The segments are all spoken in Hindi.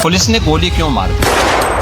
पुलिस ने गोली क्यों मारी?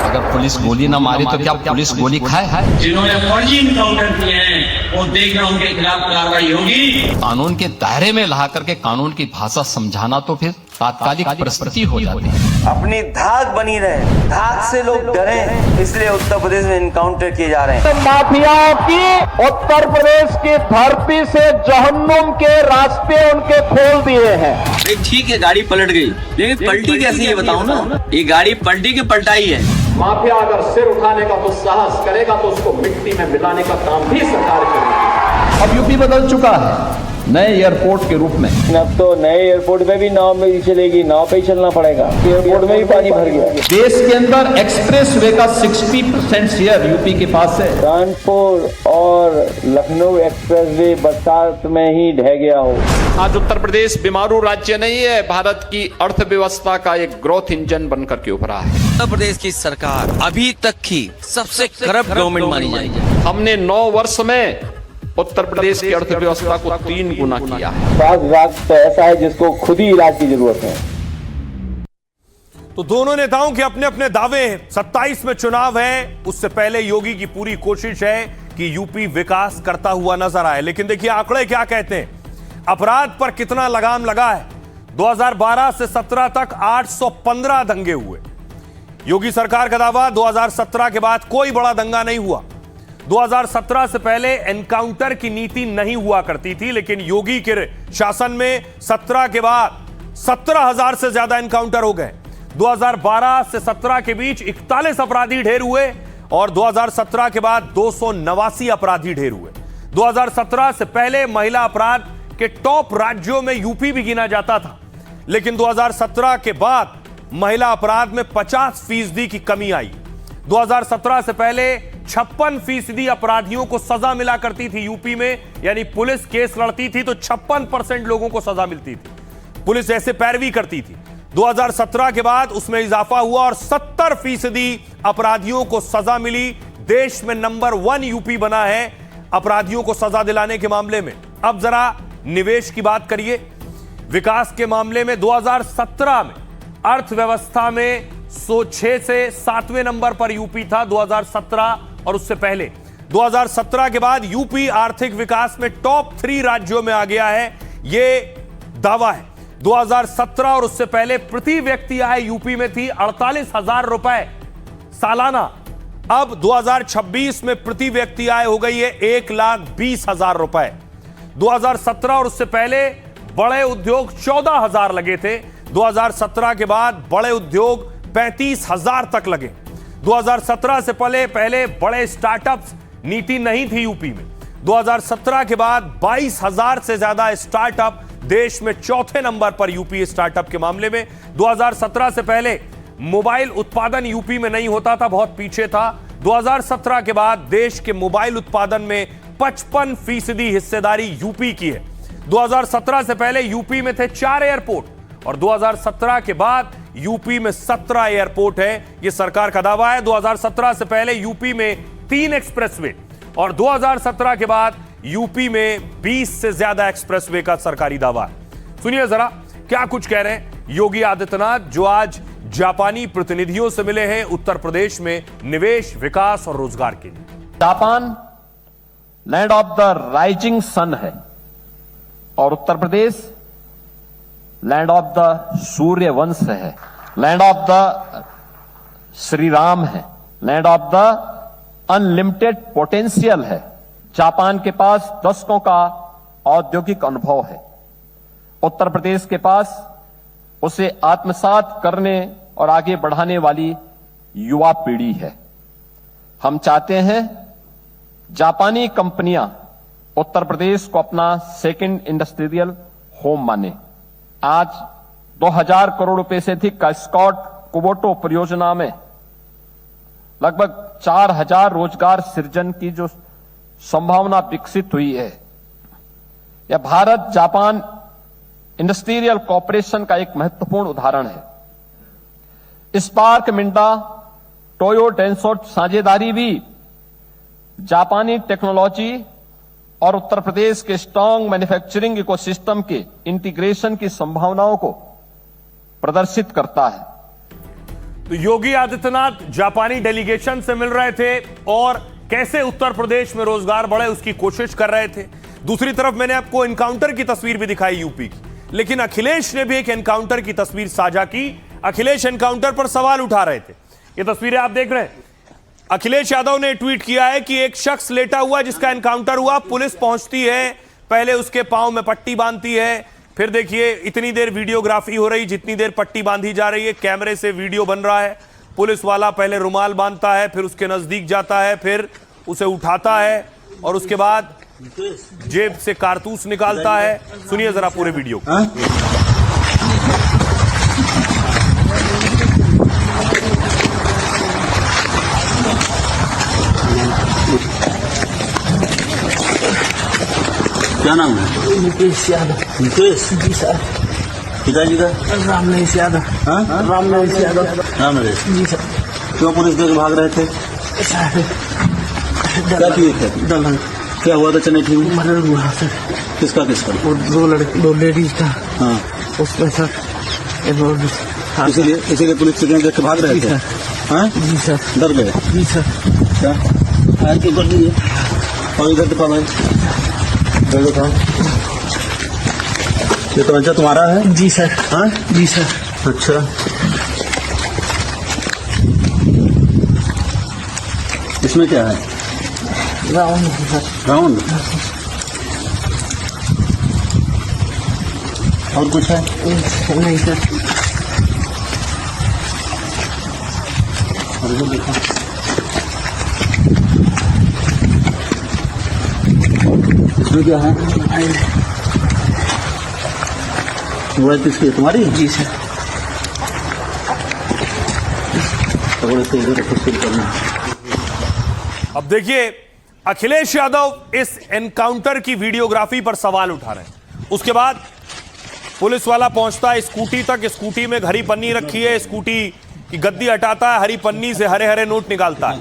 अगर पुलिस गोली ना मारे तो क्या पुलिस गोली खाए? जिन्होंने फर्जी इनकाउंटर किए हैं वो देखना उनके खिलाफ कार्रवाई होगी। कानून के दायरे में ला करके कानून की भाषा समझाना तो फिर तात्कालिक परिस्थिति हो जाती है। अपनी धाक बनी रहे, धाक से लोग डरे, इसलिए उत्तर प्रदेश में इनकाउंटर किए जा रहे हैं। माफियाओं की उत्तर प्रदेश की धरती से जहन्नुम के रास्ते उनके खोल दिए हैं। ठीक है, गाड़ी पलट गई, लेकिन पलटी कैसी है बताओ ना। ये गाड़ी पलटी की पलटाई है। माफिया अगर सिर उठाने का दुस्साहस करेगा तो उसको मिट्टी में मिलाने का काम भी सरकार करेगी। अब यूपी बदल चुका है नए एयरपोर्ट के रूप में। अब तो नए एयरपोर्ट में भी नाव में ही चलेगी, नाव पे ही चलना पड़ेगा। एयरपोर्ट में भी पानी भर गया। देश के अंदर एक्सप्रेस वे का 60% शेयर यूपी के पास है। कानपुर और लखनऊ एक्सप्रेस वे बरसात में ही ढह गया हो। आज उत्तर प्रदेश बीमारू राज्य नहीं है, भारत की अर्थव्यवस्था का एक ग्रोथ इंजन बनकर के उभरा है। उत्तर प्रदेश की सरकार अभी तक की सबसे करप्ट गवर्नमेंट मानी जाएगी। हमने 9 वर्ष में उत्तर प्रदेश की अर्थव्यवस्था को 3 गुना किया है। स्वास्थ्य विभाग तो ऐसा है जिसको खुद ही इलाज की जरूरत है। तो दोनों नेताओं के अपने अपने दावे हैं। 27 में चुनाव है, उससे पहले योगी की पूरी कोशिश है कि यूपी विकास करता हुआ नजर आए। लेकिन देखिए आंकड़े क्या कहते हैं, अपराध पर कितना लगाम लगा है। 2012 से 17 तक 815 दंगे हुए। योगी सरकार का दावा 2017 के बाद कोई बड़ा दंगा नहीं हुआ। 2017 से पहले एनकाउंटर की नीति नहीं हुआ करती थी, लेकिन योगी के शासन में 17 के बाद 17,000 से ज्यादा एनकाउंटर हो गए। 2012 से 17 के बीच 41 अपराधी ढेर हुए और 2017 के बाद 289 अपराधी ढेर हुए। 2017 से पहले महिला अपराध के टॉप राज्यों में यूपी भी गिना जाता था, लेकिन 2017 के बाद महिला अपराध में 50% की कमी आई। 2017 से पहले 56% अपराधियों को सजा मिला करती थी यूपी में, यानी पुलिस केस लड़ती थी तो 56% लोगों को सजा मिलती थी। पुलिस ऐसे पैरवी करती थी। 2017 के बाद उसमें इजाफा हुआ और 70% अपराधियों को सजा मिली। देश में नंबर 1 यूपी बना है अपराधियों को सजा दिलाने के मामले में। अब जरा निवेश की बात करिए। विकास के मामले में 2017 में अर्थव्यवस्था में 106 से 7वें नंबर पर यूपी था 2017 और उससे पहले। 2017 के बाद यूपी आर्थिक विकास में टॉप 3 राज्यों में आ गया है, यह दावा है। 2017 और उससे पहले प्रति व्यक्ति आय यूपी में थी 48,000 रुपए सालाना। अब 2026 में प्रति व्यक्ति आय हो गई है 1,20,000 रुपए। 2017 और उससे पहले बड़े उद्योग 14,000 लगे थे। 2017 के बाद बड़े उद्योग 35,000 तक लगे। 2017 से पहले बड़े स्टार्टअप्स नीति नहीं थी यूपी में। 2017 के बाद 22,000 से ज्यादा स्टार्टअप देश में 4थे नंबर पर यूपी स्टार्टअप के मामले में। 2017 से पहले मोबाइल उत्पादन यूपी में नहीं होता था, बहुत पीछे था। 2017 के बाद देश के मोबाइल उत्पादन में 55% हिस्सेदारी यूपी की है। 2017 से पहले यूपी में थे 4 एयरपोर्ट और 2017 के बाद यूपी में 17 एयरपोर्ट है, यह सरकार का दावा है। 2017 से पहले यूपी में 3 एक्सप्रेसवे और 2017 के बाद यूपी में 20 से ज्यादा एक्सप्रेसवे का सरकारी दावा है। सुनिए जरा क्या कुछ कह रहे हैं योगी आदित्यनाथ, जो आज जापानी प्रतिनिधियों से मिले हैं उत्तर प्रदेश में निवेश, विकास और रोजगार के लिए। Japan land of the rising sun है और Uttar Pradesh land of the Surya vansh है, land of the Shri Ram है, land of the unlimited potential है। जापान के पास दशकों का औद्योगिक अनुभव है। उत्तर प्रदेश के पास उसे आत्मसात करने और आगे बढ़ाने वाली युवा पीढ़ी है। हम चाहते हैं जापानी कंपनियां उत्तर प्रदेश को अपना सेकंड इंडस्ट्रियल होम माने। आज 2000 करोड़ रुपए से अधिक का स्कॉट कुबोटो परियोजना में लगभग 4000 रोजगार सृजन की जो संभावना विकसित हुई है, यह भारत जापान इंडस्ट्रियल कॉर्पोरेशन का एक महत्वपूर्ण उदाहरण है। स्पार्क मिंडा टोयो डेंसो साझेदारी भी जापानी टेक्नोलॉजी और उत्तर प्रदेश के स्ट्रांग मैन्युफैक्चरिंग इकोसिस्टम के इंटीग्रेशन की संभावनाओं को प्रदर्शित करता है। तो योगी आदित्यनाथ जापानी डेलीगेशन से मिल रहे थे और कैसे उत्तर प्रदेश में रोजगार बढ़े उसकी कोशिश कर रहे थे। दूसरी तरफ मैंने आपको एनकाउंटर की तस्वीर भी दिखाई यूपी की, लेकिन अखिलेश ने भी एक एनकाउंटर की तस्वीर साझा की। अखिलेश एनकाउंटर पर सवाल उठा रहे थे। ये तस्वीरें आप देख रहे हैं। अखिलेश यादव ने ट्वीट किया है कि एक शख्स लेटा हुआ जिसका एनकाउंटर हुआ, पुलिस पहुंचती है, पहले उसके पांव में पट्टी बांधती है, फिर देखिए इतनी देर वीडियोग्राफी हो रही, जितनी देर पट्टी बांधी जा रही है, कैमरे से वीडियो बन रहा है। पुलिस वाला पहले रुमाल बांधता है, फिर उसके नजदीक जाता है, फिर उसे उठाता है और उसके बाद जेब से कारतूस निकालता है। सुनिए जरा पूरे वीडियो। क्या नाम है? मुकेश यादव। मुकेश जी सर। पिताजी का? रामनरेश यादव। हाँ? रामनरेश यादव। रामनरेश। जी सर। क्यों पुलिस देख भाग रहे थे? क्या किए थे? दलहन। क्या हुआ था चनेठी में? मर्डर हुआ सर। किसका किसका? वो दो लेडीज का। हाँ। उसमें सर इसीलिए पुलिस से देख के भाग रहे थे? हाँ? जी सर। डर गए? जी सर। क्या फायर क्यों कर दिए? और इधर दिखा भाई, इधर दिखाओ। ये तो बच्चा तुम्हारा है? जी सर। हाँ? जी सर। अच्छा, इसमें क्या है? Round sir. राउंड? और कुछ है? नहीं सर। और इधर देखो, इसमें क्या है? मोबाइल किसकी है? तुम्हारी? जी सर। पकड़ो से इधर रखो, फिर करना। अब देखिए अखिलेश यादव इस एनकाउंटर की वीडियोग्राफी पर सवाल उठा रहे हैं। उसके बाद पुलिस वाला पहुंचता है स्कूटी तक, स्कूटी में हरी पन्नी रखी है, स्कूटी की गद्दी हटाता है, हरी पन्नी से हरे हरे नोट निकालता है।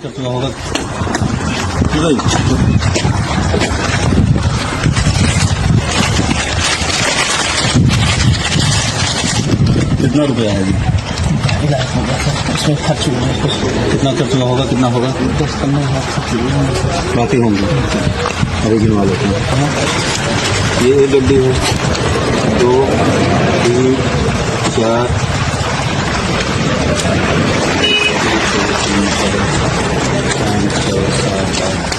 कितना रुपया है? उसमें खर्च हुआ है कुछ। कितना खर्च होगा? कितना होगा? 10-15 लाख खर्च हुआ। बाकी होंगे अरे गिनवा लेते हैं। ये एक गड्डी है, 2, 3, 4, 5, 6, 7, 8।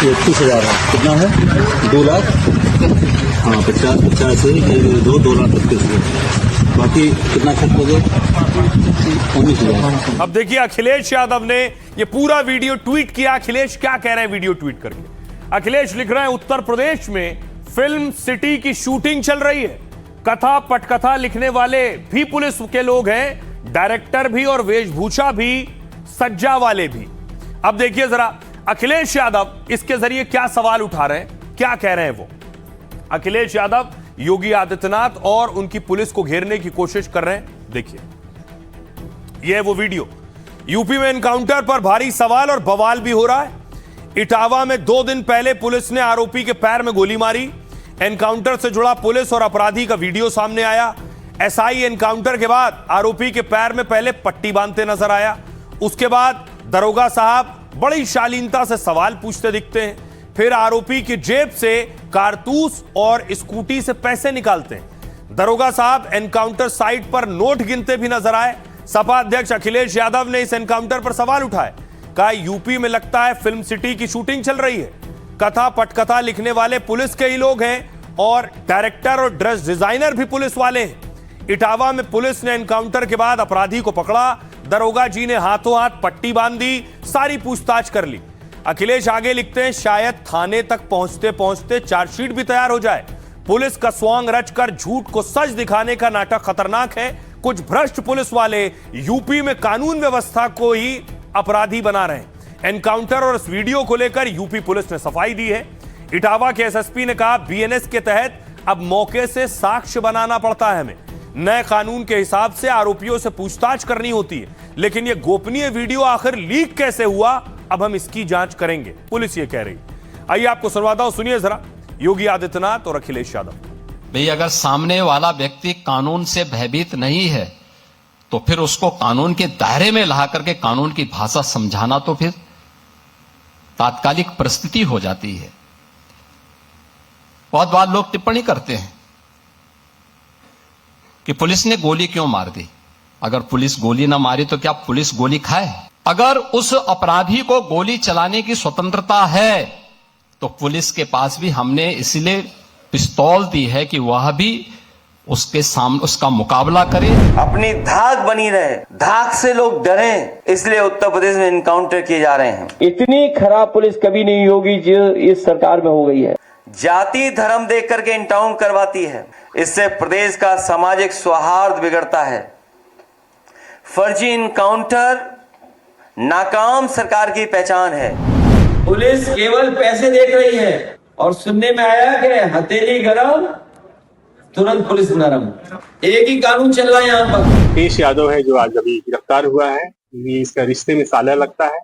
ये 30,000 है। कितना है? 2 लाख। हाँ, 50 से 2 लाख 25,000। बाकी कितना खर्च हो गया? 19,000। अब देखिए अखिलेश यादव ने ये पूरा वीडियो ट्वीट किया। अखिलेश क्या कह रहे हैं वीडियो ट्वीट करके? अखिलेश लिख रहे हैं उत्तर प्रदेश में फिल्म सिटी की शूटिंग चल रही है। कथा पटकथा लिखने वाले भी पुलिस के लोग हैं, डायरेक्टर भी और वेशभूषा भी, सज्जा वाले भी। अब देखिए जरा अखिलेश यादव इसके जरिए क्या सवाल उठा रहे हैं, क्या कह रहे हैं वो। अखिलेश यादव योगी आदित्यनाथ और उनकी पुलिस को घेरने की कोशिश कर रहे हैं। देखिए यह वो वीडियो। यूपी में एनकाउंटर पर भारी सवाल और बवाल भी हो रहा है। इटावा में 2 दिन पहले पुलिस ने आरोपी के पैर में गोली मारी। एनकाउंटर से जुड़ा पुलिस और अपराधी का वीडियो सामने आया। एसआई एनकाउंटर के बाद आरोपी के पैर में पहले पट्टी बांधते नजर आया। उसके बाद दरोगा साहब बड़ी शालीनता से सवाल पूछते दिखते हैं। फिर आरोपी की जेब से कारतूस और स्कूटी से पैसे निकालते हैं। दरोगा साहब एनकाउंटर साइट पर नोट गिनते भी नजर आए। सपा अध्यक्ष अखिलेश यादव ने इस एनकाउंटर पर सवाल उठाए। कहा यूपी में लगता है फिल्म सिटी की शूटिंग चल रही है। कथा पटकथा लिखने वाले पुलिस के ही लोग हैं और डायरेक्टर और ड्रेस डिजाइनर भी पुलिस वाले हैं। इटावा में पुलिस ने एनकाउंटर के बाद अपराधी को पकड़ा। दरोगा जी ने हाथों हाथ पट्टी बांधी, सारी पूछताछ कर ली। अखिलेश आगे लिखते हैं शायद थाने तक पहुंचते पहुंचते चार्जशीट भी तैयार हो जाए। पुलिस का स्वांग रचकर झूठ को सच दिखाने का नाटक खतरनाक है। कुछ भ्रष्ट पुलिस वाले यूपी में कानून व्यवस्था को ही अपराधी बना रहे हैं। एनकाउंटर और इस वीडियो को लेकर यूपी पुलिस ने सफाई दी है। इटावा के एसएसपी ने कहा बीएनएस के तहत अब मौके से साक्ष्य बनाना पड़ता है हमें। नए कानून के हिसाब से आरोपियों से पूछताछ करनी होती है, लेकिन यह गोपनीय वीडियो आखिर लीक कैसे हुआ, अब हम इसकी जांच करेंगे, पुलिस ये कह रही। आइए आपको सुनवाता हूं, सुनिए जरा योगी आदित्यनाथ और अखिलेश यादव। भाई अगर सामने वाला व्यक्ति कानून से भयभीत नहीं है तो फिर उसको कानून के दायरे में ला करके कानून की भाषा समझाना तो फिर तात्कालिक परिस्थिति हो जाती है। बहुत बार लोग टिप्पणी करते हैं कि पुलिस ने गोली क्यों मार दी। अगर पुलिस गोली ना मारी तो क्या पुलिस गोली खाए? अगर उस अपराधी को गोली चलाने की स्वतंत्रता है तो पुलिस के पास भी हमने इसलिए पिस्तौल दी है कि वह भी उसके सामने उसका मुकाबला करे। अपनी धाक बनी रहे, धाक से लोग डरें, इसलिए उत्तर प्रदेश में इनकाउंटर किए जा रहे हैं। इतनी खराब पुलिस कभी नहीं होगी जो इस सरकार में हो गई है। जाति धर्म देख करके इनकाउंट करवाती है, इससे प्रदेश का सामाजिक सौहार्द बिगड़ता है। फर्जी इनकाउंटर नाकाम सरकार की पहचान है। पुलिस केवल पैसे देख रही है और सुनने में आया कि हथेली गरम तुरंत पुलिस नरम। एक ही कानून चल रहा है यहाँ पर। अखिलेश यादव है जो आज अभी गिरफ्तार हुआ है, ये इसका रिश्ते में साला लगता है।